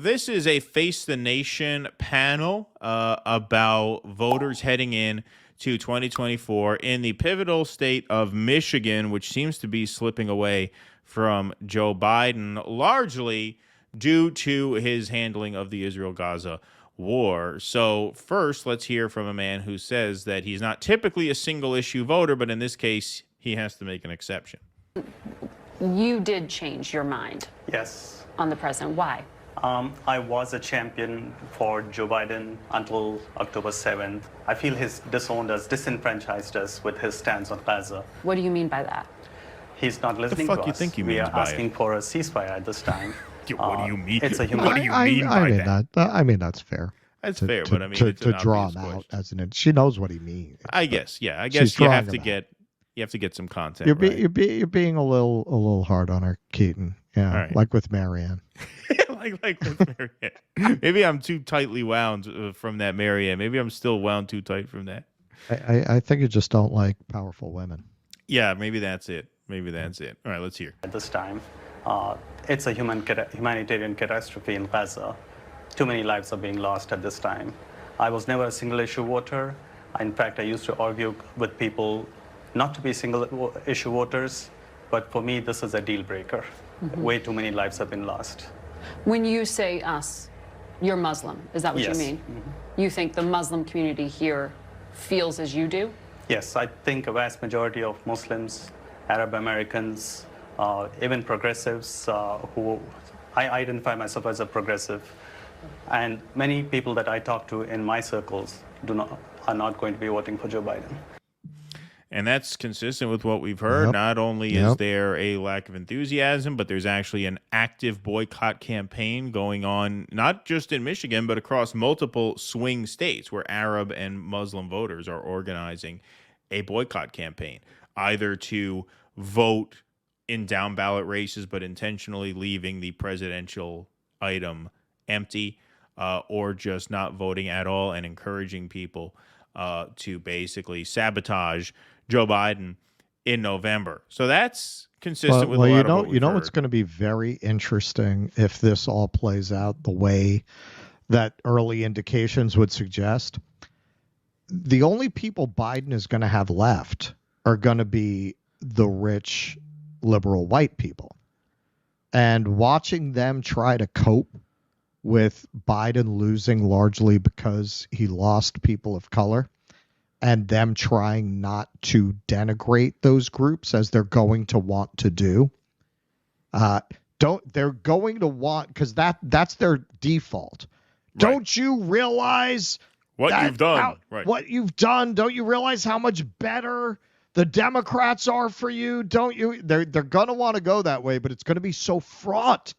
this is a Face the Nation panel about voters heading in to 2024 in the pivotal state of Michigan, which seems to be slipping away from Joe Biden, largely due to his handling of the Israel-Gaza war. So first, let's hear from a man who says that he's not typically a single-issue voter, but in this case, he has to make an exception. You did change your mind. Yes. On the president. Why? I was a champion for Joe Biden until October 7th. I feel he's disowned us, disenfranchised us with his stance on Gaza. What do you mean by that? He's not listening to us. What the fuck you think he means We are by asking for a ceasefire at this time. What do you mean? It's a human. What do you mean by that? I mean, that's fair. That's fair, but I mean, to it's an draw obvious him out question. as an. She knows what he means. I guess, yeah. I guess you have to get some content. You're being a little hard on her, Keaton. Yeah, right. Like with Marianne. like with Marianne. Maybe I'm too tightly wound from that Marianne. Maybe I'm still wound too tight from that. I think you just don't like powerful women. Yeah, maybe that's it. All right, let's hear. At this time, it's a humanitarian catastrophe in Gaza. Too many lives are being lost at this time. I was never a single-issue voter. In fact, I used to argue with people not to be single-issue voters, but for me, this is a deal breaker. Way too many lives have been lost. When you say us, you're Muslim. Is that what Yes. you mean? You think the Muslim community here feels as you do? Yes, I think a vast majority of Muslims, Arab Americans, even progressives who I identify myself as a progressive, and many people that I talk to in my circles are not going to be voting for Joe Biden. And that's consistent with what we've heard. Yep. Not only is there a lack of enthusiasm, but there's actually an active boycott campaign going on, not just in Michigan, but across multiple swing states where Arab and Muslim voters are organizing a boycott campaign, either to vote in down ballot races, but intentionally leaving the presidential item empty, or just not voting at all and encouraging people to basically sabotage Joe Biden in November. So that's consistent with a lot of what we've heard. What's going to be very interesting if this all plays out the way that early indications would suggest. The only people Biden is going to have left are going to be the rich liberal white people. And watching them try to cope with Biden losing largely because he lost people of color, and them trying not to denigrate those groups as they're going to want to do. They're going to want, because that's their default. Right. Don't you realize what you've done? What you've done? Don't you realize how much better the Democrats are for you? Don't you? They're going to want to go that way, but it's going to be so fraught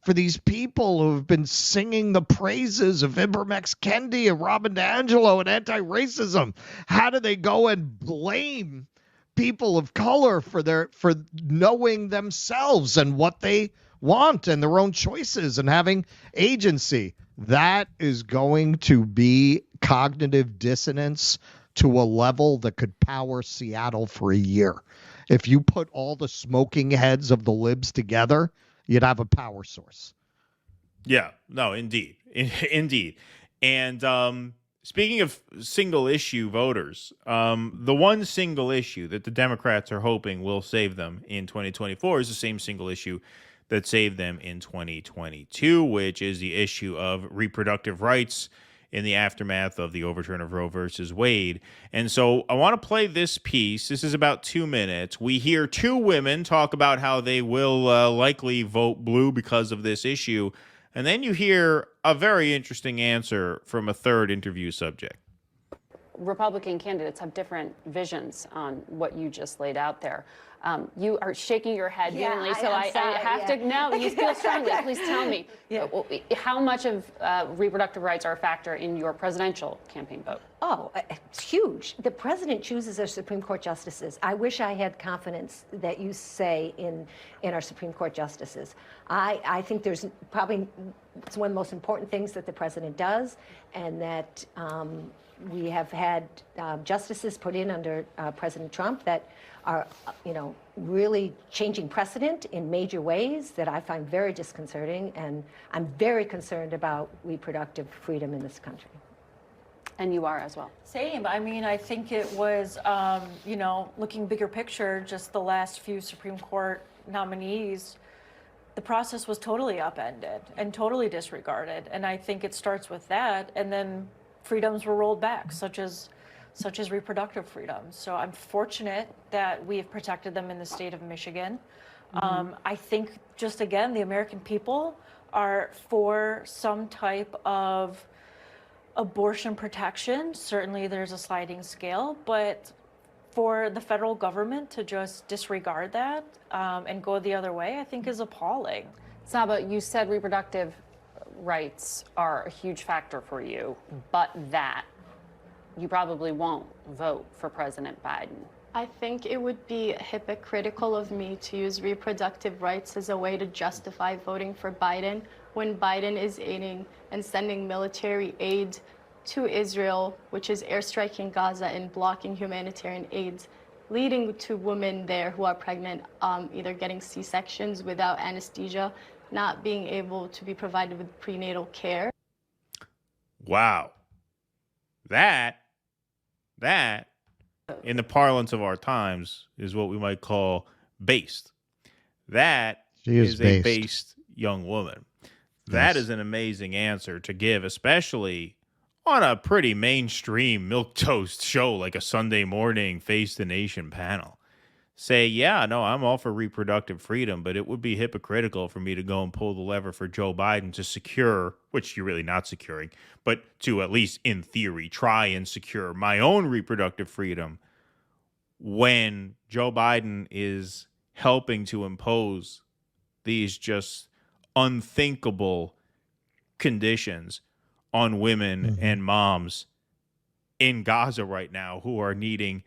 for these people who have been singing the praises of Ibram X. Kendi and Robin DiAngelo and anti-racism. How do they go and blame people of color for knowing themselves and what they want and their own choices and having agency? That is going to be cognitive dissonance to a level that could power Seattle for a year. If you put all the smoking heads of the libs together, you'd have a power source. Yeah, no, indeed. Indeed. And speaking of single issue voters, the one single issue that the Democrats are hoping will save them in 2024 is the same single issue that saved them in 2022, which is the issue of reproductive rights in the aftermath of the overturn of Roe versus Wade. And so I want to play this piece. This is about 2 minutes. We hear two women talk about how they will likely vote blue because of this issue. And then you hear a very interesting answer from a third interview subject. Republican candidates have different visions on what you just laid out there. You are shaking your head vehemently, so I have to. No, you feel strongly. Please tell me how much of reproductive rights are a factor in your presidential campaign vote? Oh, it's huge. The president chooses our Supreme Court justices. I wish I had confidence that you say in our Supreme Court justices. I think there's probably, it's one of the most important things that the president does, and that we have had justices put in under President Trump that are really changing precedent in major ways that I find very disconcerting, and I'm very concerned about reproductive freedom in this country. And you are as well. Same. I mean, I think it was, looking bigger picture, just the last few Supreme Court nominees, the process was totally upended and totally disregarded. And I think it starts with that. And then freedoms were rolled back, such as reproductive freedoms. So I'm fortunate that we have protected them in the state of Michigan. I think, just again, the American people are for some type of abortion protection. Certainly there's a sliding scale, but for the federal government to just disregard that and go the other way, I think is appalling. Saba, you said reproductive rights are a huge factor for you, but that you probably won't vote for President Biden. I think it would be hypocritical of me to use reproductive rights as a way to justify voting for Biden when Biden is aiding and sending military aid to Israel, which is airstriking Gaza and blocking humanitarian aid, leading to women there who are pregnant, either getting C-sections without anesthesia, not being able to be provided with prenatal care. Wow. That, in the parlance of our times, is what we might call based. That is a based young woman. That is an amazing answer to give, especially on a pretty mainstream milquetoast show like a Sunday morning Face the Nation panel. Say, yeah, no, I'm all for reproductive freedom, but it would be hypocritical for me to go and pull the lever for Joe Biden to secure, which you're really not securing, but to at least in theory try and secure my own reproductive freedom when Joe Biden is helping to impose these just unthinkable conditions on women and moms in Gaza right now who are needing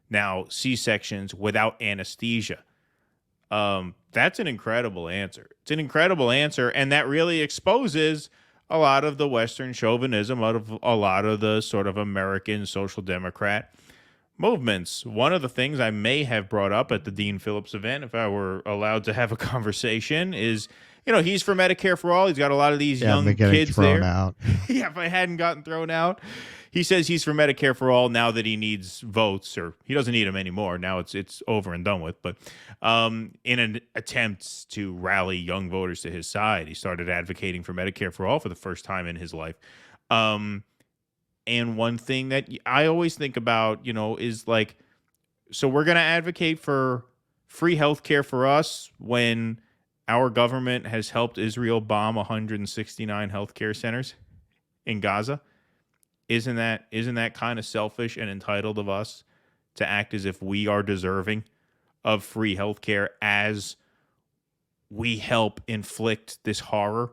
now C-sections without anesthesia. That's an incredible answer. It's an incredible answer, and that really exposes a lot of the Western chauvinism out of a lot of the sort of American social democrat movements. One of the things I may have brought up at the Dean Phillips event, if I were allowed to have a conversation, is, he's for Medicare for all. He's got a lot of these young kids thrown there. Out. Yeah, if I hadn't gotten thrown out. He says he's for Medicare for all now that he needs votes, or he doesn't need them anymore. Now it's over and done with. But in an attempt to rally young voters to his side, he started advocating for Medicare for all for the first time in his life. And one thing that I always think about, is like, so we're going to advocate for free health care for us when our government has helped Israel bomb 169 healthcare centers in Gaza. Isn't that kind of selfish and entitled of us to act as if we are deserving of free healthcare as we help inflict this horror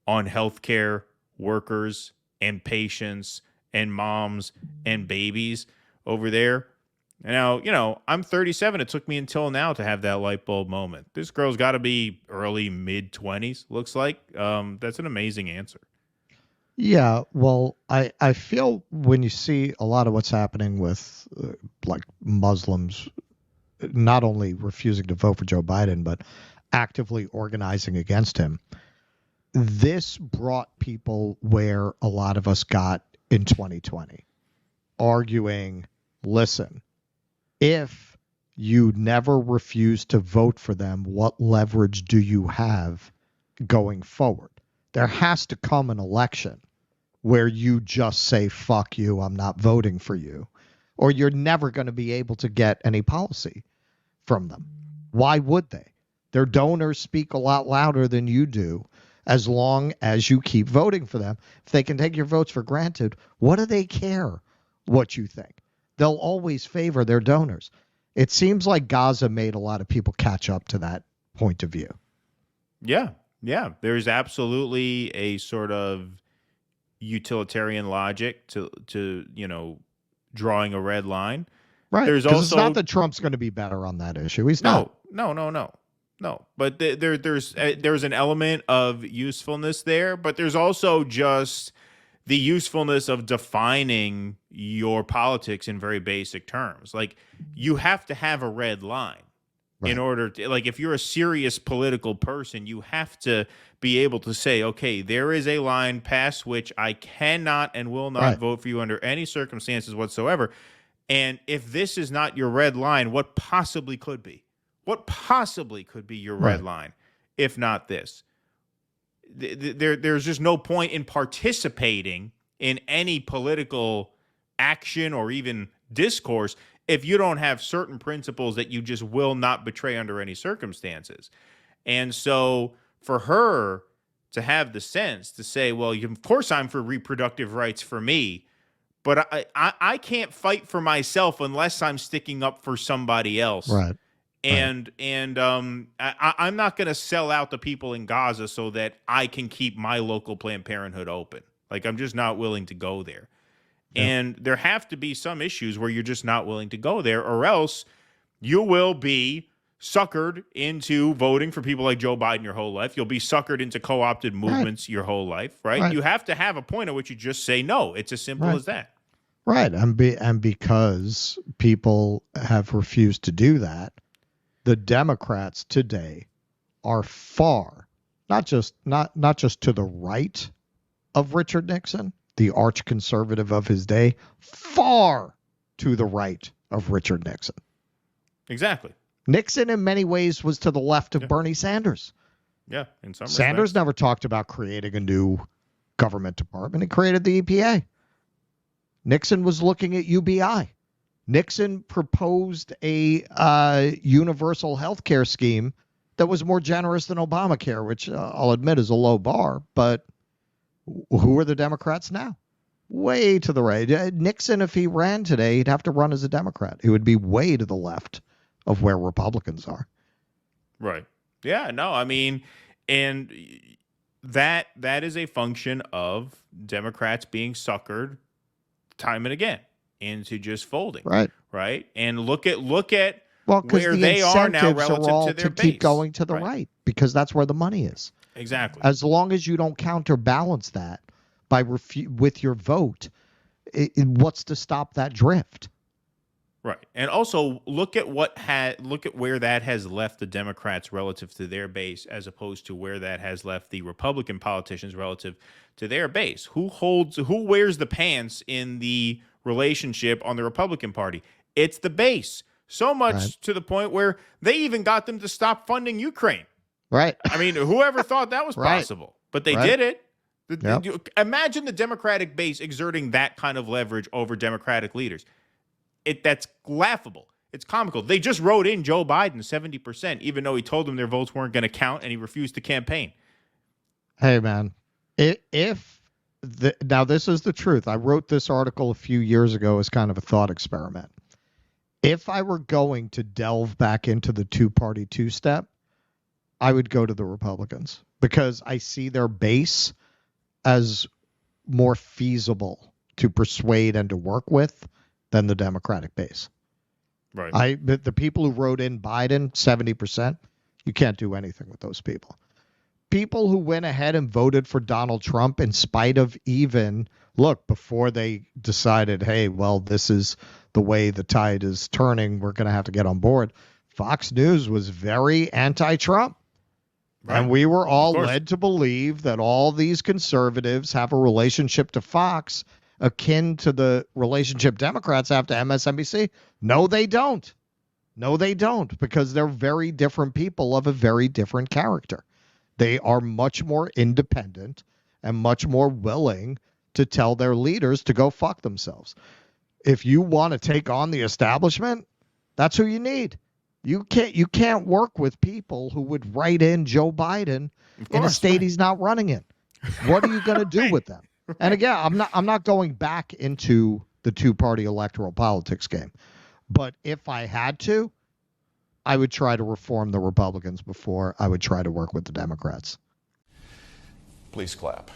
on healthcare workers and patients and moms and babies over there? Now, I'm 37. It took me until now to have that light bulb moment. This girl's got to be early, mid-20s, looks like. That's an amazing answer. Yeah, well, I feel when you see a lot of what's happening with like Muslims not only refusing to vote for Joe Biden, but actively organizing against him, this brought people where a lot of us got in 2020, arguing, listen, if you never refuse to vote for them, what leverage do you have going forward? There has to come an election where you just say, fuck you, I'm not voting for you, or you're never going to be able to get any policy from them. Why would they? Their donors speak a lot louder than you do as long as you keep voting for them. If they can take your votes for granted, what do they care what you think? They'll always favor their donors. It seems like Gaza made a lot of people catch up to that point of view. Yeah. There's absolutely a sort of utilitarian logic to drawing a red line. Right. There's also, it's not that Trump's going to be better on that issue. He's not. No. But there's an element of usefulness there, but there's also just the usefulness of defining your politics in very basic terms. Like, you have to have a red line in order to, like, if you're a serious political person, you have to be able to say, okay, there is a line past which I cannot and will not vote for you under any circumstances whatsoever. And if this is not your red line, what possibly could be? What possibly could be your red line, if not this? There's just no point in participating in any political action or even discourse if you don't have certain principles that you just will not betray under any circumstances. And so for her to have the sense to say, well, of course I'm for reproductive rights for me, but I can't fight for myself unless I'm sticking up for somebody else. Right. And I'm not going to sell out the people in Gaza so that I can keep my local Planned Parenthood open. Like, I'm just not willing to go there. Yeah. And there have to be some issues where you're just not willing to go there, or else you will be suckered into voting for people like Joe Biden your whole life. You'll be suckered into co-opted movements your whole life, right? You have to have a point at which you just say no. It's as simple as that. Right. And because people have refused to do that, the Democrats today are far, not just to the right of Richard Nixon, the arch conservative of his day, far to the right of Richard Nixon. Exactly. Nixon in many ways was to the left of Bernie Sanders. Yeah, in some Sanders respects. never talked about creating a new government department. He created the EPA. Nixon was looking at UBI. Nixon proposed a universal health care scheme that was more generous than Obamacare, which I'll admit is a low bar. But who are the Democrats now? Way to the right. Nixon, if he ran today, he'd have to run as a Democrat. He would be way to the left of where Republicans are. Right. Yeah, no, I mean, and that is a function of Democrats being suckered time and again into just folding. Right. And look at where they are now relative to their base. Keep going to the right because that's where the money is. Exactly. As long as you don't counterbalance that by with your vote, what's to stop that drift? Right. And also look at where that has left the Democrats relative to their base as opposed to where that has left the Republican politicians relative to their base. Who wears the pants in the relationship on the Republican Party? It's the base. So much to the point where they even got them to stop funding Ukraine. Right. I mean, whoever thought that was possible? But they did it. Imagine the Democratic base exerting that kind of leverage over Democratic leaders. That's laughable. It's comical. They just wrote in Joe Biden 70%, even though he told them their votes weren't going to count and he refused to campaign. Hey, man, now this is the truth. I wrote this article a few years ago as kind of a thought experiment. If I were going to delve back into the two-party two-step, I would go to the Republicans because I see their base as more feasible to persuade and to work with than the Democratic base. Right. The people who wrote in Biden, 70%, you can't do anything with those people. People who went ahead and voted for Donald Trump in spite of before they decided, hey, well, this is the way the tide is turning, we're going to have to get on board. Fox News was very anti-Trump. Right. And we were all led to believe that all these conservatives have a relationship to Fox akin to the relationship Democrats have to MSNBC. No, they don't. No, they don't, because they're very different people of a very different character. They are much more independent and much more willing to tell their leaders to go fuck themselves. If you want to take on the establishment, that's who you need. You can't work with people who would write in Joe Biden in a state he's not running in. What are you going to do with them? And again, I'm not going back into the two-party electoral politics game. But if I had to, I would try to reform the Republicans before I would try to work with the Democrats. Please clap.